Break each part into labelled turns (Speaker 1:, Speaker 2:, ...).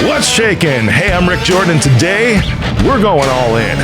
Speaker 1: What's shaking? Hey, I'm Rick Jordan. Today, we're going all in.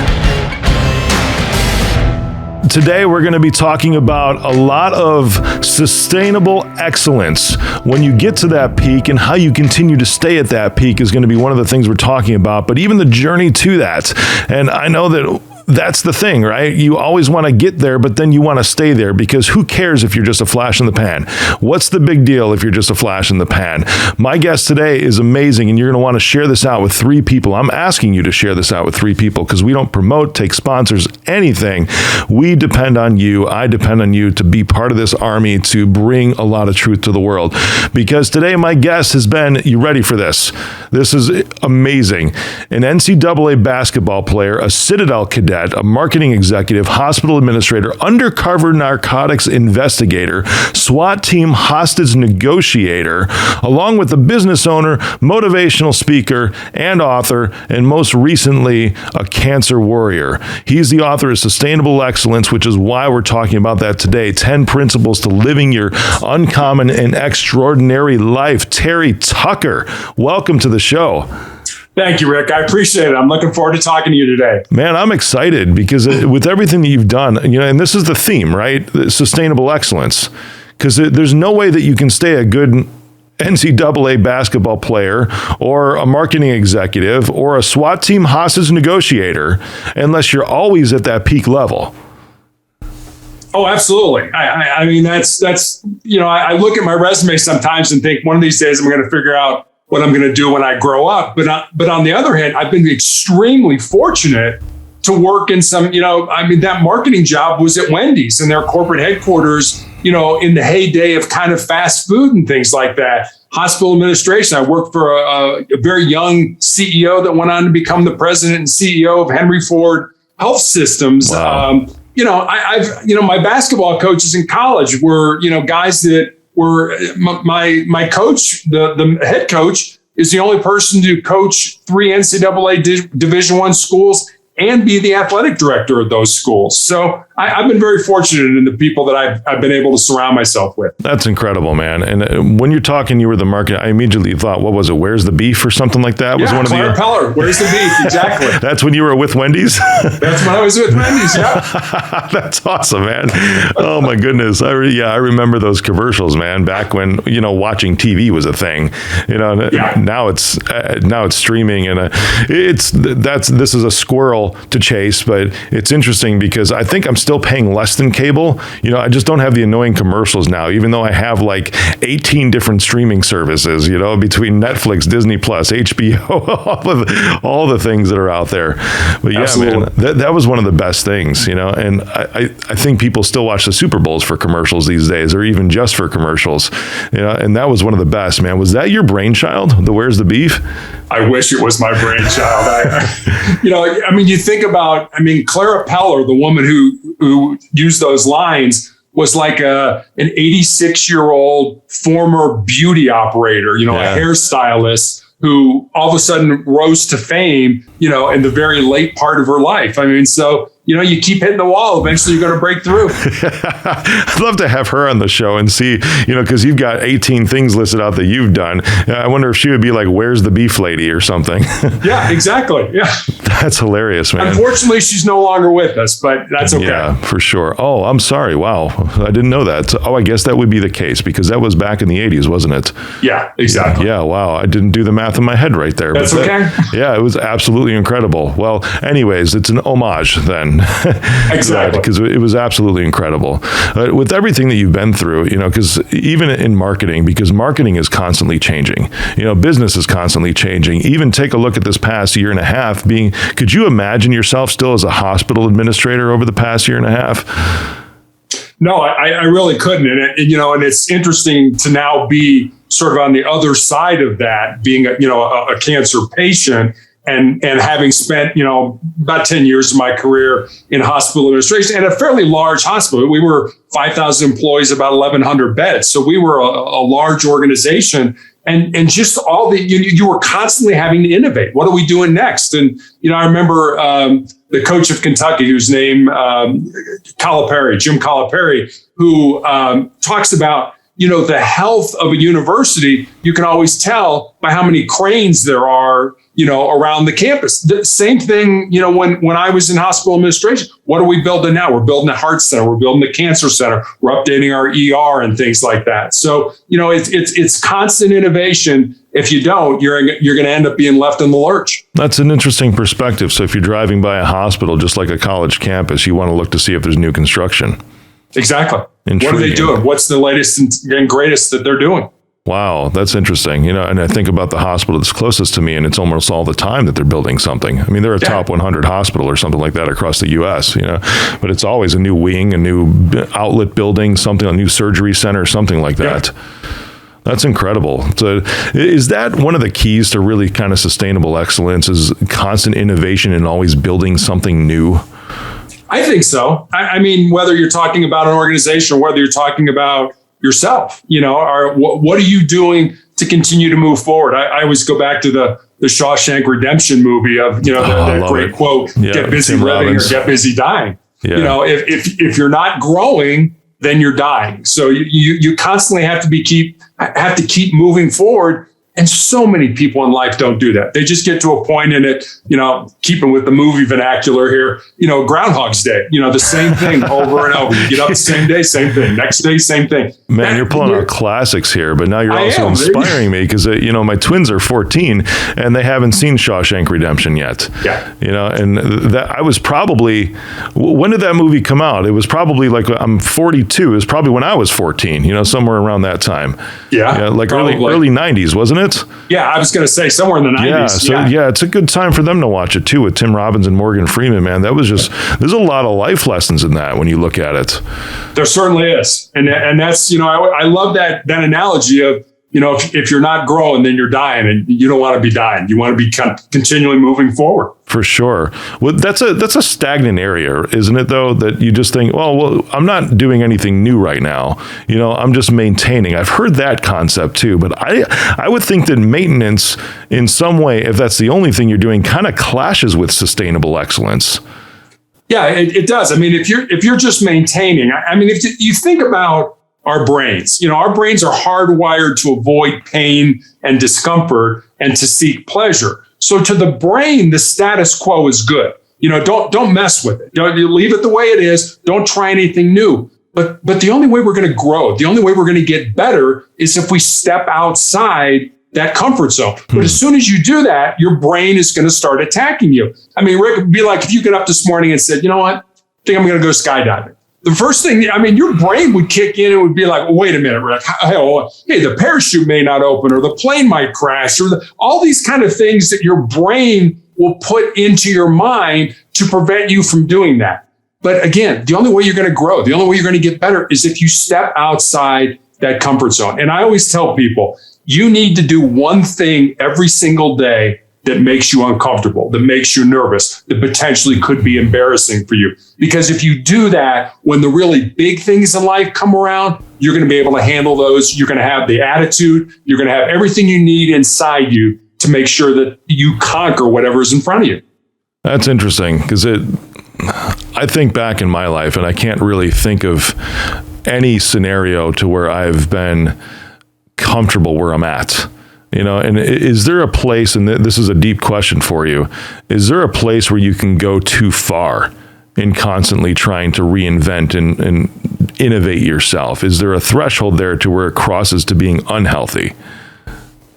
Speaker 1: Today, we're going to be talking about a lot of sustainable excellence. When you get to that peak and how you continue to stay at that peak is going to be one of the things we're talking about, but even the journey to that. And I know that that's the thing, right? You always want to get there, but then you want to stay there because who cares if you're just a flash in the pan? What's the big deal if you're just a flash in the pan? My guest today is amazing, and you're going to want to share this out with 3 people. I'm asking you to share this out with 3 people because we don't promote, take sponsors, anything. We depend on you. I depend on you to be part of this army to bring a lot of truth to the world. Because today my guest has been, you ready for this? This is amazing. An NCAA basketball player, a Citadel cadet, a marketing executive, hospital administrator, undercover narcotics investigator, SWAT team hostage negotiator, along with a business owner, motivational speaker, and author, and most recently, a cancer warrior. He's the author of Sustainable Excellence, which is why we're talking about that today. 10 Principles to Living Your Uncommon and Extraordinary Life. Terry Tucker, welcome to the show.
Speaker 2: Thank you, Rick. I appreciate it. I'm looking forward to talking to you today.
Speaker 1: Man, I'm excited because with everything that you've done, and this is the theme, right? Sustainable excellence. Because there's no way that you can stay a good NCAA basketball player or a marketing executive or a SWAT team hostage negotiator unless you're always at that peak level.
Speaker 2: Oh, absolutely. I mean, that's I look at my resume sometimes and think one of these days I'm going to figure out what I'm going to do when I grow up. But on the other hand, I've been extremely fortunate to work in some, that marketing job was at Wendy's and their corporate headquarters, in the heyday of kind of fast food and things like that. Hospital administration. I worked for a very young CEO that went on to become the president and CEO of Henry Ford Health Systems.
Speaker 1: Wow.
Speaker 2: My basketball coaches in college were, guys that were my coach, the head coach, is the only person to coach 3 NCAA Division I schools and be the athletic director of those schools. So I've been very fortunate in the people that I've been able to surround myself with.
Speaker 1: That's incredible, man. And when you're talking, you were the market. I immediately thought, what was it? Where's the beef or something like that?
Speaker 2: Yeah,
Speaker 1: was one
Speaker 2: Clara Peller. Where's the beef? Exactly.
Speaker 1: That's when you were with Wendy's?
Speaker 2: That's when I was with Wendy's, yeah.
Speaker 1: That's awesome, man. Oh my goodness. I remember those commercials, man, back when, watching TV was a thing. Now it's streaming and this is a squirrel to chase, but it's interesting because I think I'm still paying less than cable. I just don't have the annoying commercials now, even though I have like 18 different streaming services, between Netflix, Disney Plus, HBO, all the things that are out there. But yeah, absolutely. Man, that was one of the best things, and I think people still watch the Super Bowls for commercials these days, or even just for commercials, and that was one of the best, man. Was that your brainchild, the Where's the Beef?
Speaker 2: I wish it was my brainchild. You think about, Clara Peller, the woman who used those lines, was like an 86-year-old former beauty operator, a hairstylist who all of a sudden rose to fame, in the very late part of her life. So you keep hitting the wall. Eventually, you're going to break through.
Speaker 1: I'd love to have her on the show and see, because you've got 18 things listed out that you've done. I wonder if she would be like, "Where's the beef lady?" or something.
Speaker 2: Yeah, exactly. Yeah.
Speaker 1: That's hilarious, man.
Speaker 2: Unfortunately, she's no longer with us, but that's okay.
Speaker 1: Yeah, for sure. Oh, I'm sorry. Wow. I didn't know that. So, I guess that would be the case because that was back in the 80s, wasn't it?
Speaker 2: Yeah, exactly.
Speaker 1: Yeah, wow. I didn't do the math in my head right there.
Speaker 2: That's okay.
Speaker 1: Yeah, it was absolutely incredible. Well, anyways, it's an homage then.
Speaker 2: Exactly.
Speaker 1: Because it was absolutely incredible. With everything that you've been through, because even in marketing, because marketing is constantly changing, business is constantly changing. Even take a look at this past year and a half could you imagine yourself still as a hospital administrator over the past year and a half?
Speaker 2: No, I really couldn't. And it's interesting to now be sort of on the other side of that, being a cancer patient and having spent, about 10 years of my career in hospital administration and a fairly large hospital. We were 5,000 employees, about 1,100 beds. So we were a large organization. And just all you were constantly having to innovate. What are we doing next? And, I remember the coach of Kentucky, whose name, Jim Calipari, who talks about, the health of a university, you can always tell by how many cranes there are, around the campus. The same thing, when I was in hospital administration, what are we building now? We're building a heart center. We're building a cancer center. We're updating our ER and things like that. So, it's constant innovation. If you don't, you're going to end up being left in the lurch.
Speaker 1: That's an interesting perspective. So if you're driving by a hospital, just like a college campus, you want to look to see if there's new construction.
Speaker 2: Exactly.
Speaker 1: Intriguing.
Speaker 2: What are they doing? What's the latest and greatest that they're doing?
Speaker 1: Wow, that's interesting. And I think about the hospital that's closest to me, and it's almost all the time that they're building something. I mean, they're a top 100 hospital or something like that across the U.S., but it's always a new wing, a new outlet building, something, a new surgery center, something like that. Yeah. That's incredible. So is that one of the keys to really kind of sustainable excellence, is constant innovation and always building something new?
Speaker 2: I think so. I mean, whether you're talking about an organization or whether you're talking about yourself, what are you doing to continue to move forward? I always go back to the Shawshank Redemption movie of, that great quote, get busy
Speaker 1: Tim
Speaker 2: living
Speaker 1: Robbins.
Speaker 2: or get busy dying.
Speaker 1: Yeah.
Speaker 2: If you're not growing, then you're dying. So you constantly have to keep moving forward. And so many people in life don't do that. They just get to a point in it, keeping with the movie vernacular here, Groundhog's Day, the same thing over and over. You get up the same day, same thing. Next day, same thing.
Speaker 1: Man, you're pulling out classics here, but now you're also inspiring me because, my twins are 14 and they haven't seen Shawshank Redemption yet.
Speaker 2: Yeah.
Speaker 1: And that I was probably, when did that movie come out? It was probably like, I'm 42. It was probably when I was 14, somewhere around that time.
Speaker 2: Yeah.
Speaker 1: Like early 90s, wasn't it?
Speaker 2: Yeah, I was going to say somewhere in the 90s.
Speaker 1: Yeah, it's a good time for them to watch it too with Tim Robbins and Morgan Freeman, man. That was there's a lot of life lessons in that when you look at it.
Speaker 2: There certainly is. And that's, I love that analogy of, if you're not growing, then you're dying, and you don't want to be dying. You want to be continually moving forward. For
Speaker 1: sure. Well, that's a stagnant area, isn't it, though, that you just think, well, I'm not doing anything new right now. I'm just maintaining. I've heard that concept, too. But I would think that maintenance in some way, if that's the only thing you're doing, kind of clashes with sustainable excellence.
Speaker 2: Yeah, it does. I mean, if you're just maintaining, if you think about our brains, our brains are hardwired to avoid pain and discomfort and to seek pleasure. So to the brain, the status quo is good. Don't mess with it. Don't leave it the way it is. Don't try anything new. But the only way we're going to grow, the only way we're going to get better is if we step outside that comfort zone. But as soon as you do that, your brain is going to start attacking you. I mean, Rick, it'd be like if you get up this morning and said, you know what, I think I'm going to go skydiving. The first thing, your brain would kick in and would be like, well, wait a minute, Rick. Hey, the parachute may not open, or the plane might crash, or all these kind of things that your brain will put into your mind to prevent you from doing that. But again, the only way you're going to grow, the only way you're going to get better is if you step outside that comfort zone. And I always tell people, you need to do one thing every single day that makes you uncomfortable, that makes you nervous, that potentially could be embarrassing for you. Because if you do that, when the really big things in life come around, you're going to be able to handle those. You're going to have the attitude. You're going to have everything you need inside you to make sure that you conquer whatever is in front of you.
Speaker 1: That's interesting because I think back in my life and I can't really think of any scenario to where I've been comfortable where I'm at. And is there a place, and this is a deep question for you, is there a place where you can go too far in constantly trying to reinvent and innovate yourself? Is there a threshold there to where it crosses to being unhealthy?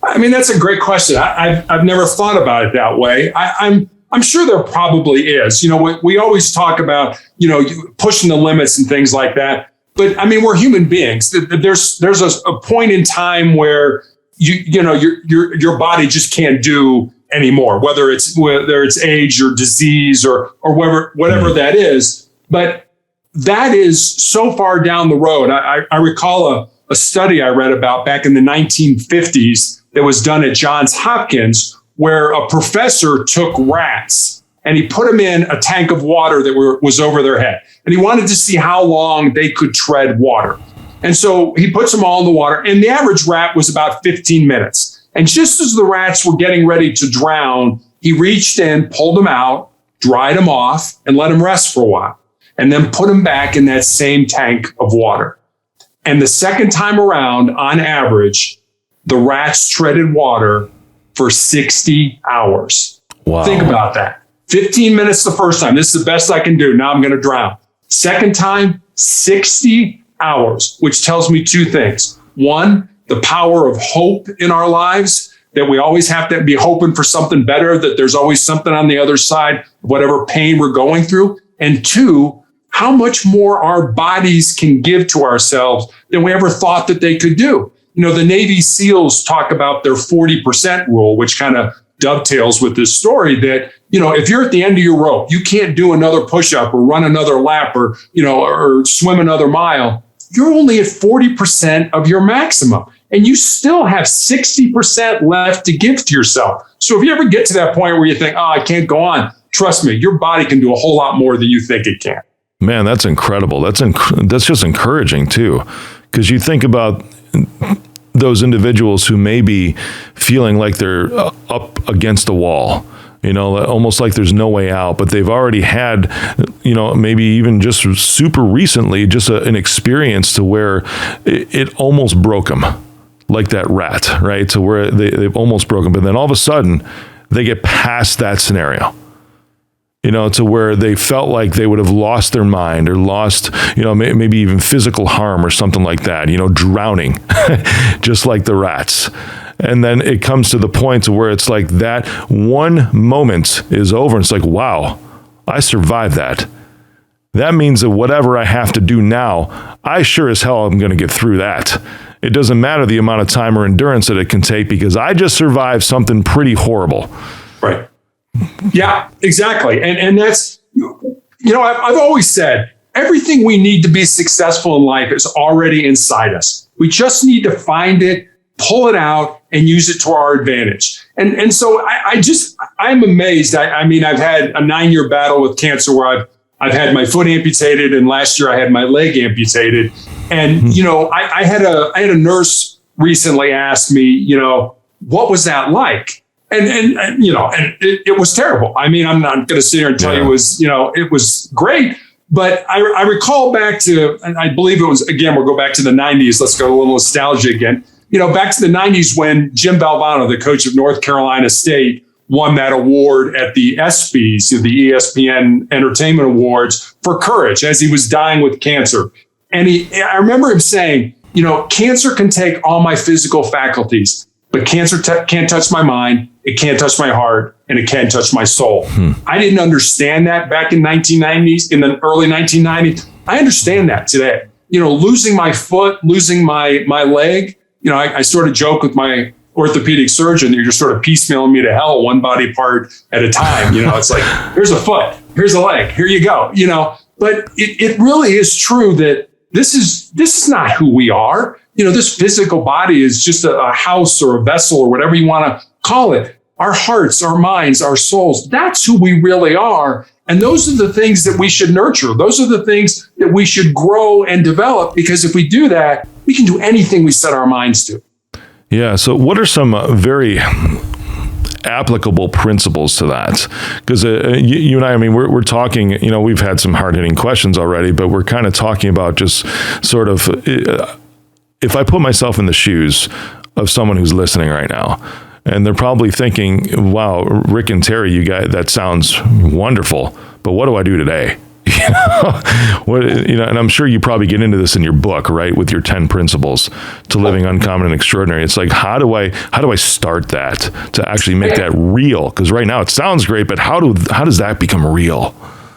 Speaker 2: That's a great question. I've never thought about it that way. I'm sure there probably is. We always talk about, pushing the limits and things like that. But we're human beings. There's a point in time where your body just can't do anymore, whether it's age or disease or whatever that is. But that is so far down the road. I recall a study I read about back in the 1950s that was done at Johns Hopkins, where a professor took rats and he put them in a tank of water that was over their head. And he wanted to see how long they could tread water. And so he puts them all in the water, and the average rat was about 15 minutes. And just as the rats were getting ready to drown, he reached in, pulled them out, dried them off, and let them rest for a while, and then put them back in that same tank of water. And the second time around, on average, the rats treaded water for 60 hours.
Speaker 1: Wow.
Speaker 2: Think about that. 15 minutes the first time. This is the best I can do. Now I'm going to drown. Second time, 60 hours, which tells me two things. One, the power of hope in our lives, that we always have to be hoping for something better, that there's always something on the other side of whatever pain we're going through. And two, how much more our bodies can give to ourselves than we ever thought that they could do. You know, the Navy SEALs talk about their 40% rule, which kind of dovetails with this story that, you know, if you're at the end of your rope, you can't do another push-up or run another lap or, you know, or swim another mile. You're only at 40% of your maximum, and you still have 60% left to give to yourself. So if you ever get to that point where you think, oh, I can't go on, trust me, your body can do a whole lot more than you think it can.
Speaker 1: Man, that's incredible. That's just encouraging too, because you think about those individuals who may be feeling like they're up against a wall, you know, almost like there's no way out, but they've already had, you know, maybe even just super recently, just an experience to where it almost broke them, like that rat, right? To where they've almost broken, but then all of a sudden they get past that scenario, you know, to where they felt like they would have lost their mind or lost, you know, maybe even physical harm or something like that, you know, drowning, just like the rats. And then it comes to the point to where it's like that one moment is over. And it's like, wow, I survived that. That means that whatever I have to do now, I sure as hell am going to get through that. It doesn't matter the amount of time or endurance that it can take because I just survived something pretty horrible.
Speaker 2: Right. Yeah, exactly. And that's, you know, I've always said everything we need to be successful in life is already inside us. We just need to find it, pull it out, and use it to our advantage. And so I'm amazed. I mean, I've had a 9-year battle with cancer where I've had my foot amputated, and last year I had my leg amputated. And, you know, I had a nurse recently ask me, you know, what was that like? And you know, and it was terrible. I mean, I'm not going to sit here and tell you it was, you know, it was great. But I recall back to, and I believe it was, again, we'll go back to the 90s. Let's go a little nostalgia again. You know, back to the 90s when Jim Valvano, the coach of North Carolina State, won that award at the ESPYs, the ESPN Entertainment Awards, for courage as he was dying with cancer. And I remember him saying, you know, cancer can take all my physical faculties, but cancer can't touch my mind, it can't touch my heart, and it can't touch my soul. I didn't understand that back in the early 1990s. I understand that today. You know, losing my foot, losing my leg, you know, I sort of joke with my orthopedic surgeon that you're sort of piecemealing me to hell, one body part at a time. You know, it's like, here's a foot, here's a leg, here you go, you know. But it really is true that this is not who we are. You know, this physical body is just a house or a vessel or whatever you want to call it. Our hearts, our minds, our souls, that's who we really are. And those are the things that we should nurture. Those are the things that we should grow and develop, because if we do that, we can do anything we set our minds to.
Speaker 1: Yeah. So what are some very applicable principles to that? Because you and I mean, we're talking, you know, we've had some hard-hitting questions already, but we're kind of talking about just sort of, if I put myself in the shoes of someone who's listening right now, and they're probably thinking, wow, Rick and Terry, you guys, that sounds wonderful, but what do I do today? And I'm sure you probably get into this in your book, right? With your 10 principles to living uncommon and extraordinary. It's like, how do I start that to actually make that real? Because right now it sounds great, but how does that become real?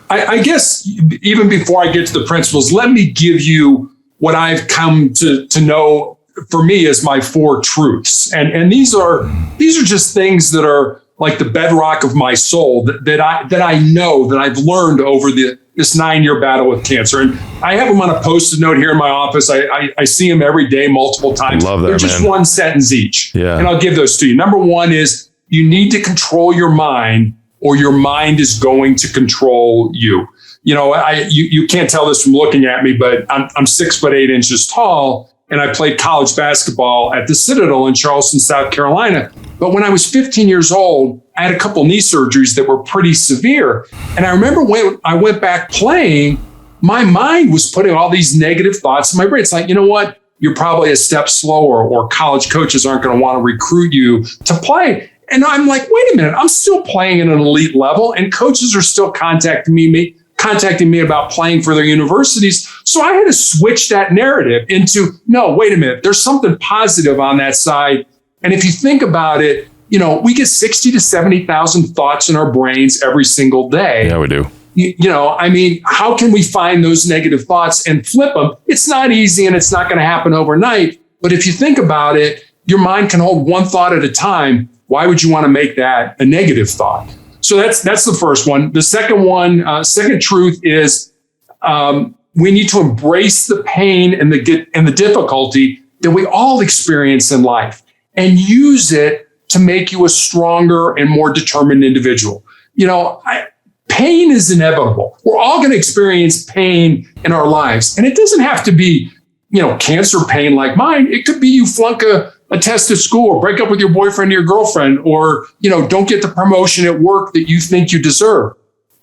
Speaker 2: I guess even before I get to the principles, let me give you what I've come to know for me as my 4 truths. And these are just things that are like the bedrock of my soul that I know, that I've learned over this 9-year battle with cancer. And I have them on a Post-it note here in my office. I see them every day, multiple times.
Speaker 1: Love that,
Speaker 2: They're just one sentence each.
Speaker 1: Yeah.
Speaker 2: And I'll give those to you. Number 1 is you need to control your mind, or your mind is going to control you. You know, you can't tell this from looking at me, but I'm 6'8" tall. And I played college basketball at the Citadel in Charleston, South Carolina. But when I was 15 years old, I had a couple knee surgeries that were pretty severe. And I remember when I went back playing, my mind was putting all these negative thoughts in my brain. It's like, you know what? You're probably a step slower, or college coaches aren't going to want to recruit you to play. And I'm like, wait a minute, I'm still playing at an elite level, and coaches are still contacting me about playing for their universities. So I had to switch that narrative into, no, wait a minute, there's something positive on that side. And if you think about it, we get 60 to 70,000 thoughts in our brains every single day.
Speaker 1: Yeah, we do.
Speaker 2: How can we find those negative thoughts and flip them? It's not easy, and it's not going to happen overnight. But if you think about it, your mind can hold one thought at a time. Why would you want to make that a negative thought? So that's the first one. The second one, second truth is we need to embrace the pain and the difficulty that we all experience in life, and use it to make you a stronger and more determined individual. Pain is inevitable. We're all going to experience pain in our lives. And it doesn't have to be, cancer pain like mine. It could be you flunk a test at school, or break up with your boyfriend or your girlfriend, or, don't get the promotion at work that you think you deserve.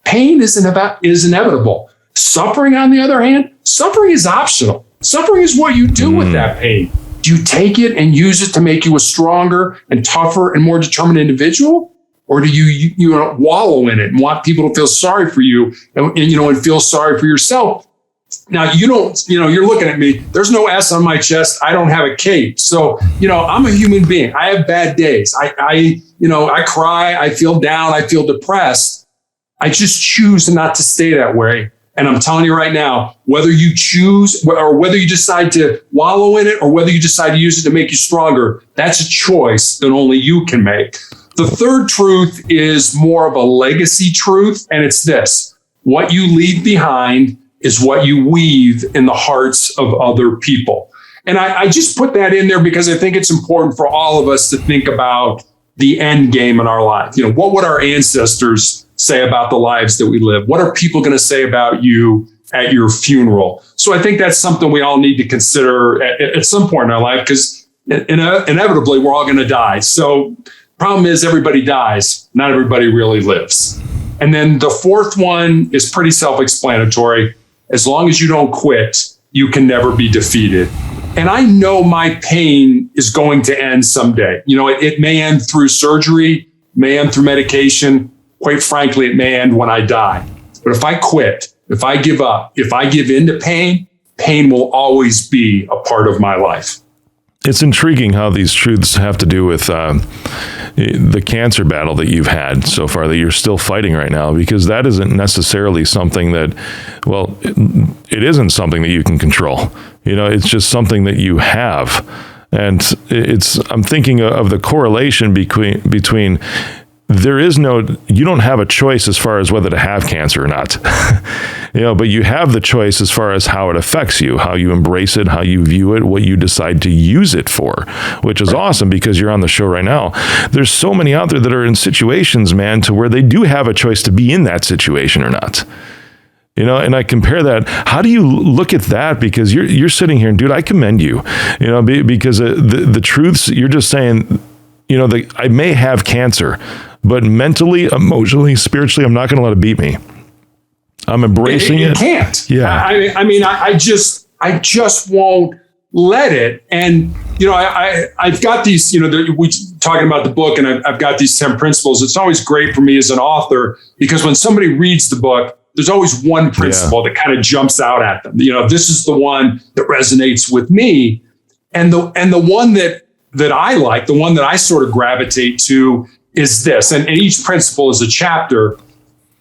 Speaker 2: Pain is inevitable. Suffering, on the other hand, suffering is optional. Suffering is what you do with that pain. Do you take it and use it to make you a stronger and tougher and more determined individual? Or do you wallow in it and want people to feel sorry for you and feel sorry for yourself? Now, you're looking at me. There's no S on my chest. I don't have a cape. So, I'm a human being. I have bad days. I cry. I feel down. I feel depressed. I just choose not to stay that way. And I'm telling you right now, whether you choose or whether you decide to wallow in it, or whether you decide to use it to make you stronger, that's a choice that only you can make. The third truth is more of a legacy truth, and it's this: what you leave behind is what you weave in the hearts of other people. And I just put that in there because I think it's important for all of us to think about the end game in our life. What would our ancestors say about the lives that we live? What are people going to say about you at your funeral? So I think that's something we all need to consider at some point in our life, because inevitably we're all going to die. So problem is, everybody dies. Not everybody really lives. And then the fourth one is pretty self-explanatory. As long as you don't quit, you can never be defeated. And I know my pain is going to end someday. It may end through surgery, may end through medication. Quite frankly, it may end when I die. But if I quit, if I give up, if I give in to pain, pain will always be a part of my life.
Speaker 1: It's intriguing how these truths have to do with the cancer battle that you've had so far, that you're still fighting right now, because that isn't necessarily something that, it isn't something that you can control. It's just something that you have. And I'm thinking of the correlation between you don't have a choice as far as whether to have cancer or not, but you have the choice as far as how it affects you, how you embrace it, how you view it, what you decide to use it for, which is awesome, because you're on the show right now. There's so many out there that are in situations, man, to where they do have a choice to be in that situation or not. And I compare that. How do you look at that? Because you're sitting here, and dude, I commend you, because the truths you're just saying, I may have cancer, but mentally, emotionally, spiritually, I'm not going to let it beat me. I'm embracing it.
Speaker 2: It can't.
Speaker 1: Yeah.
Speaker 2: I just won't let it. And, I've got these, we talking about the book, and I've got these 10 principles. It's always great for me as an author, because when somebody reads the book, there's always one principle that kind of jumps out at them. This is the one that resonates with me. And the one that I like, the one that I sort of gravitate to, is this. And each principle is a chapter.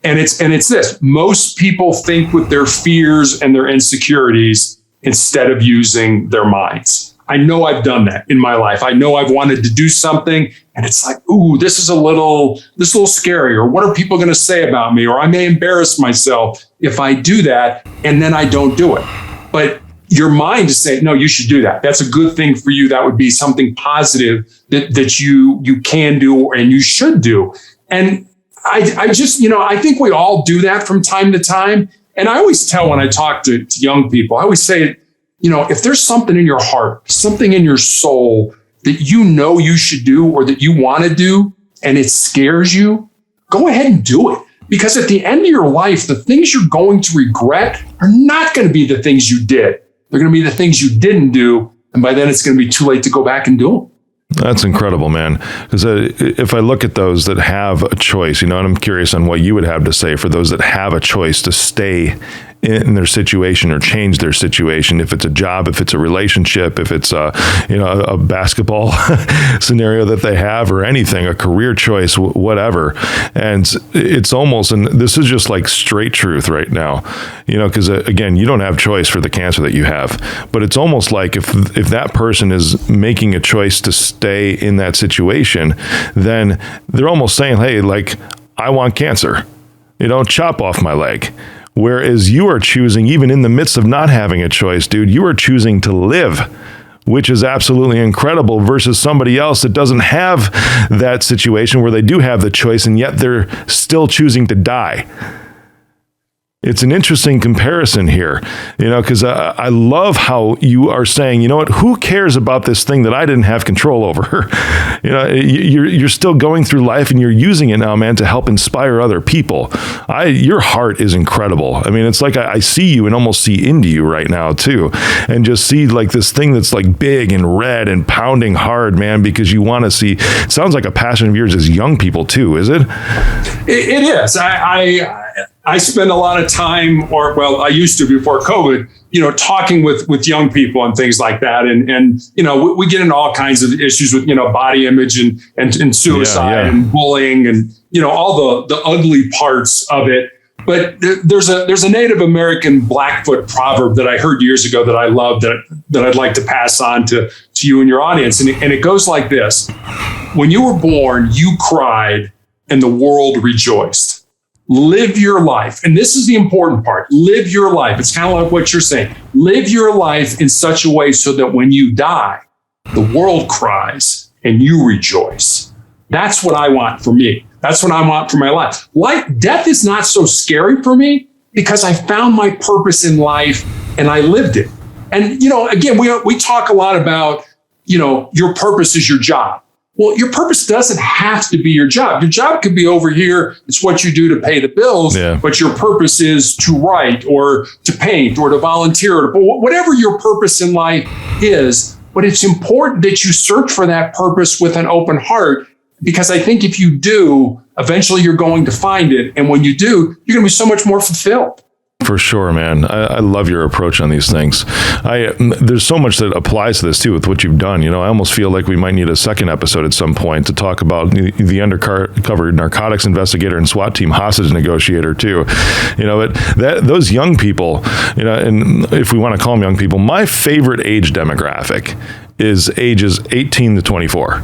Speaker 2: And it's this: most people think with their fears and their insecurities instead of using their minds. I know I've done that in my life. I know I've wanted to do something, and it's like, ooh, this is a little scary, or what are people going to say about me? Or I may embarrass myself if I do that, and then I don't do it. But your mind is saying, no, you should do that. That's a good thing for you. That would be something positive that you can do and you should do. And I just, I think we all do that from time to time. And I always tell, when I talk to young people, I always say, if there's something in your heart, something in your soul that you should do, or that you want to do, and it scares you, go ahead and do it. Because at the end of your life, the things you're going to regret are not going to be the things you did. They're going to be the things you didn't do. And by then it's going to be too late to go back and do them.
Speaker 1: That's incredible, man. Because if I look at those that have a choice, and I'm curious on what you would have to say for those that have a choice to stay in their situation or change their situation, if it's a job, if it's a relationship, if it's a basketball scenario that they have or anything, a career choice, whatever. And it's almost, and this is just like straight truth right now, because again, you don't have choice for the cancer that you have, but it's almost like if that person is making a choice to stay in that situation, then they're almost saying, hey, like, I want cancer, chop off my leg. Whereas you are choosing, even in the midst of not having a choice, dude, you are choosing to live, which is absolutely incredible versus somebody else that doesn't have that situation where they do have the choice and yet they're still choosing to die. It's an interesting comparison here, because I love how you are saying, who cares about this thing that I didn't have control over? You're still going through life and you're using it now, man, to help inspire other people. Your heart is incredible. I mean, it's like I see you and almost see into you right now too, and just see like this thing that's like big and red and pounding hard, man, because you want to see. It sounds like a passion of yours as young people too, is it?
Speaker 2: It is. I spend a lot of time, I used to before COVID, talking with young people and things like that. And we get into all kinds of issues with, body image and suicide and bullying and, all the ugly parts of it. But there's a Native American Blackfoot proverb that I heard years ago that I love that I'd like to pass on to you and your audience. And it goes like this. When you were born, you cried and the world rejoiced. Live your life. And this is the important part. Live your life. It's kind of like what you're saying. Live your life in such a way so that when you die, the world cries and you rejoice. That's what I want for me. That's what I want for my life. Death is not so scary for me because I found my purpose in life and I lived it. And, again, we talk a lot about, your purpose is your job. Well, your purpose doesn't have to be your job. Your job could be over here. It's what you do to pay the bills, but your purpose is to write or to paint or to volunteer or whatever your purpose in life is. But it's important that you search for that purpose with an open heart, because I think if you do, eventually you're going to find it. And when you do, you're going to be so much more fulfilled.
Speaker 1: For sure, man. I love your approach on these things. There's so much that applies to this too with what you've done. I almost feel like we might need a second episode at some point to talk about the undercover narcotics investigator and SWAT team hostage negotiator too. But those young people, and if we want to call them young people, my favorite age demographic is ages 18 to 24,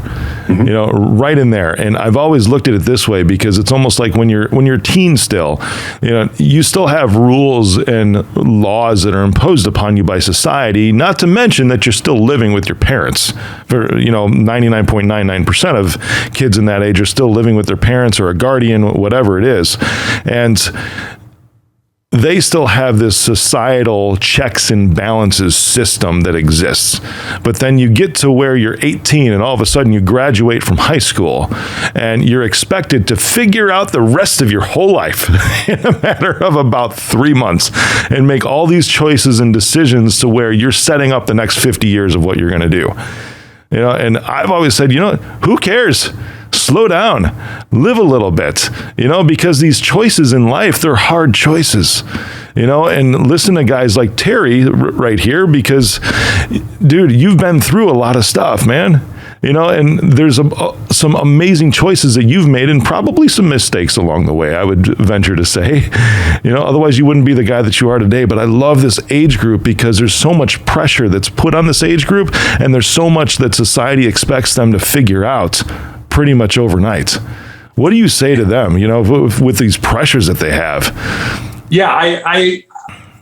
Speaker 1: right in there. And I've always looked at it this way because it's almost like when you're teen still, you still have rules and laws that are imposed upon you by society, not to mention that you're still living with your parents. For, 99.99% of kids in that age are still living with their parents or a guardian, whatever it is. And they still have this societal checks and balances system that exists. But then you get to where you're 18 and all of a sudden you graduate from high school and you're expected to figure out the rest of your whole life in a matter of about 3 months and make all these choices and decisions to where you're setting up the next 50 years of what you're going to do. And I've always said, who cares? Slow down, live a little bit, because these choices in life, they're hard choices, and listen to guys like Terry right here, because dude, you've been through a lot of stuff, man, and there's some amazing choices that you've made and probably some mistakes along the way, I would venture to say, otherwise you wouldn't be the guy that you are today. But I love this age group because there's so much pressure that's put on this age group, and there's so much that society expects them to figure out pretty much overnight. What do you say to them, with these pressures that they have? Yeah,
Speaker 2: I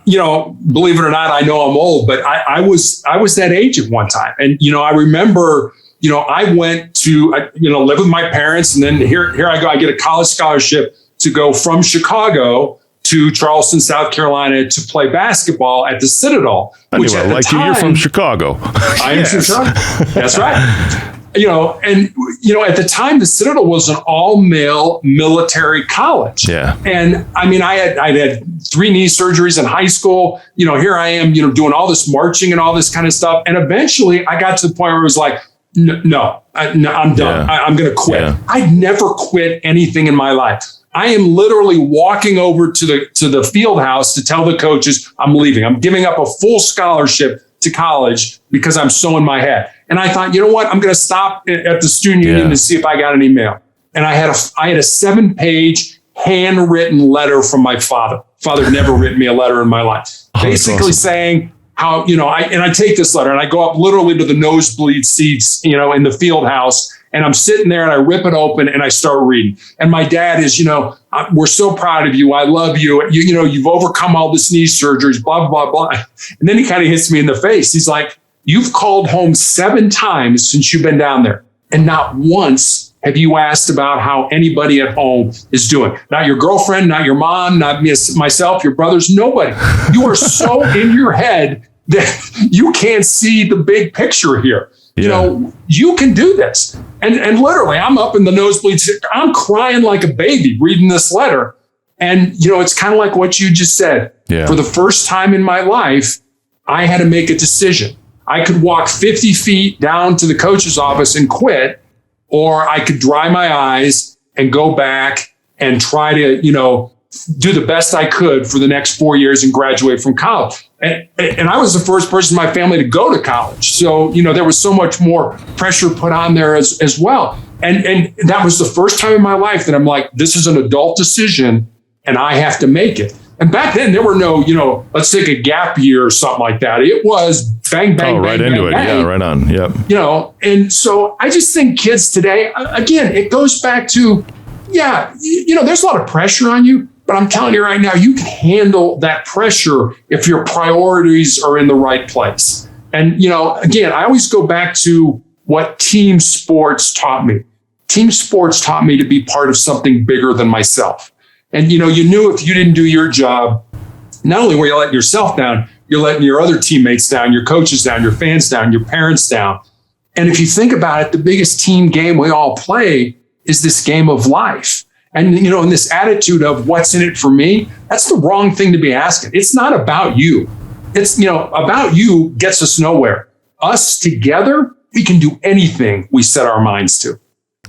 Speaker 2: believe it or not, I know I'm old, but I was that age at one time. And, I remember, I went to, live with my parents, and then here I go, I get a college scholarship to go from Chicago to Charleston, South Carolina to play basketball at the Citadel.
Speaker 1: Anyway, you're from Chicago.
Speaker 2: I am from Chicago. That's right. at the time, the Citadel was an all-male military college.
Speaker 1: Yeah.
Speaker 2: And I mean, I'd had 3 knee surgeries in high school. Here I am, doing all this marching and all this kind of stuff. And eventually I got to the point where it was like, no, I'm done.
Speaker 1: Yeah.
Speaker 2: I'm going to quit.
Speaker 1: Yeah.
Speaker 2: I'd never quit anything in my life. I am literally walking over to the field house to tell the coaches I'm leaving. I'm giving up a full scholarship to college because I'm so in my head. And I thought, you know what? I'm going to stop at the student union to see if I got an email. And I had a 7-page handwritten letter from my father. Father had never written me a letter in my life, basically saying how, I take this letter and I go up literally to the nosebleed seats, in the field house. And I'm sitting there and I rip it open and I start reading. And my dad is, we're so proud of you. I love you. You've overcome all this knee surgeries, blah, blah, blah. And then he kind of hits me in the face. He's like, you've called home 7 times since you've been down there. And not once have you asked about how anybody at home is doing. Not your girlfriend, not your mom, not myself, your brothers, nobody. You are so in your head that you can't see the big picture here.
Speaker 1: Yeah.
Speaker 2: You can do this. And literally, I'm up in the nosebleeds. I'm crying like a baby reading this letter. And, it's kind of like what you just said.
Speaker 1: Yeah.
Speaker 2: For the first time in my life, I had to make a decision. I could walk 50 feet down to the coach's office and quit, or I could dry my eyes and go back and try to, do the best I could for the next 4 years and graduate from college. And I was the first person in my family to go to college. So, there was so much more pressure put on there as well. And that was the first time in my life that I'm like, this is an adult decision and I have to make it. And back then there were no, let's take a gap year or something like that. It was bang, bang,
Speaker 1: right
Speaker 2: bang,
Speaker 1: into
Speaker 2: bang,
Speaker 1: it.
Speaker 2: bang.
Speaker 1: Yeah, right on. Yep.
Speaker 2: And so I just think kids today, again, it goes back to, there's a lot of pressure on you. But I'm telling you right now, you can handle that pressure if your priorities are in the right place. And, again, I always go back to what team sports taught me. Team sports taught me to be part of something bigger than myself. And, you knew if you didn't do your job, not only were you letting yourself down, you're letting your other teammates down, your coaches down, your fans down, your parents down. And if you think about it, the biggest team game we all play is this game of life. And, in this attitude of what's in it for me, that's the wrong thing to be asking. It's not about you. It's, about you gets us nowhere. Us together, we can do anything we set our minds to.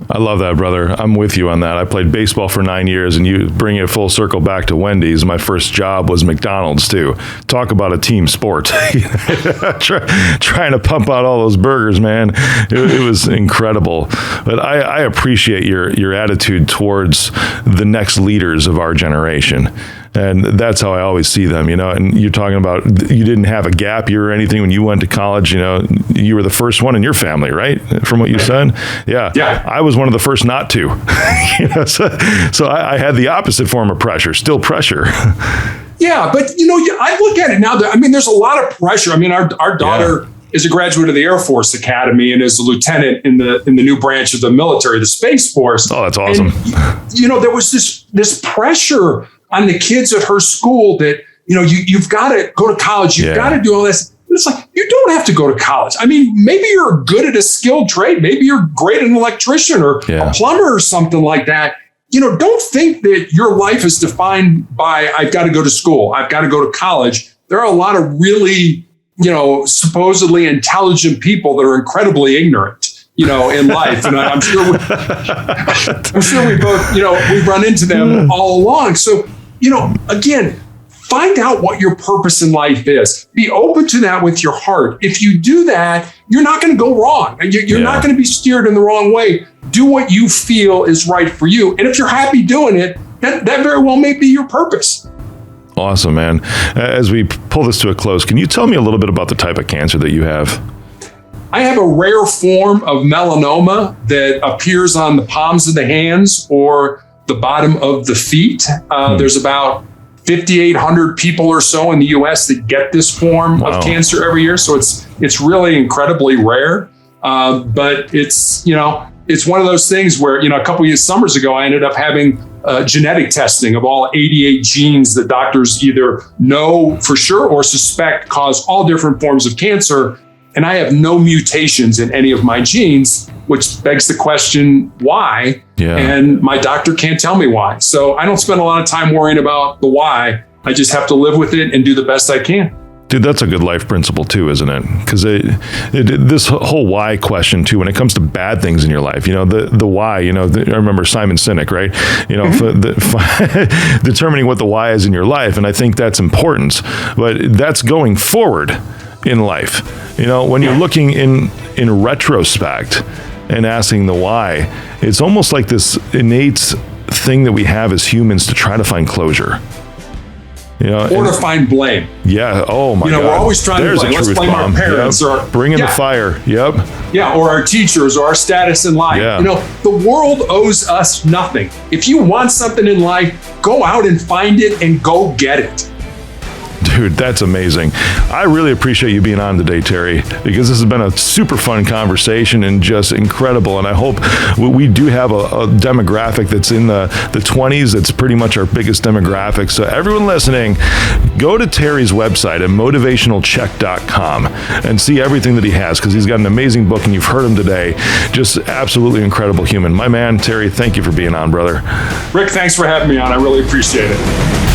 Speaker 1: I love that, brother. I'm with you on that. I played baseball for 9 years, and you bring it full circle back to Wendy's. My first job was McDonald's, too. Talk about a team sport. Trying to pump out all those burgers, man. It was incredible. But I appreciate your attitude towards the next leaders of our generation. And that's how I always see them, and you're talking about you didn't have a gap year or anything when you went to college, you were the first one in your family, right? From what you said. Yeah. I was one of the first not to, so I had the opposite form of pressure, still pressure.
Speaker 2: Yeah. But, I look at it now there's a lot of pressure. Our daughter is a graduate of the Air Force Academy and is a lieutenant in the new branch of the military, the Space Force.
Speaker 1: Oh, that's awesome.
Speaker 2: And, there was this pressure on the kids at her school that, you've got to go to college. You've got to do all this. It's like, you don't have to go to college. Maybe you're good at a skilled trade. Maybe you're great at an electrician or a plumber or something like that. Don't think that your life is defined by, I've got to go to school. I've got to go to college. There are a lot of really, supposedly intelligent people that are incredibly ignorant, in life. And I'm sure we both, we've run into them all along. So, again, find out what your purpose in life is. Be open to that with your heart. If you do that, you're not going to go wrong. You're not going to be steered in the wrong way. Do what you feel is right for you. And if you're happy doing it, that very well may be your purpose.
Speaker 1: Awesome, man. As we pull this to a close, can you tell me a little bit about the type of cancer that you have?
Speaker 2: I have a rare form of melanoma that appears on the palms of the hands or the bottom of the feet. There's about 5,800 people or so in the U.S. that get this form of cancer every year. So it's really incredibly rare. But it's one of those things where, a couple of summers ago, I ended up having genetic testing of all 88 genes that doctors either know for sure or suspect cause all different forms of cancer. And I have no mutations in any of my genes. which begs the question, why?
Speaker 1: Yeah.
Speaker 2: And my doctor can't tell me why. So I don't spend a lot of time worrying about the why. I just have to live with it and do the best I can.
Speaker 1: Dude, that's a good life principle too, isn't it? Because this whole why question too, when it comes to bad things in your life, the why, I remember Simon Sinek, right? Determining what the why is in your life. And I think that's important, but that's going forward in life. When you're looking in retrospect and asking the why, it's almost like this innate thing that we have as humans to try to find closure.
Speaker 2: Or to find blame.
Speaker 1: Yeah. Oh my God.
Speaker 2: We're always trying to blame. Let's blame our parents or
Speaker 1: bring in the fire. Yep.
Speaker 2: Yeah. Or our teachers or our status in life.
Speaker 1: Yeah.
Speaker 2: The world owes us nothing. If you want something in life, go out and find it and go get it.
Speaker 1: Dude, that's amazing. I really appreciate you being on today, Terry, because this has been a super fun conversation and just incredible. And I hope we do have a demographic that's in the 20s. That's pretty much our biggest demographic. So everyone listening, go to Terry's website at motivationalcheck.com and see everything that he has, because he's got an amazing book and you've heard him today. Just absolutely incredible human. My man, Terry, thank you for being on, brother.
Speaker 2: Rick, thanks for having me on. I really appreciate it.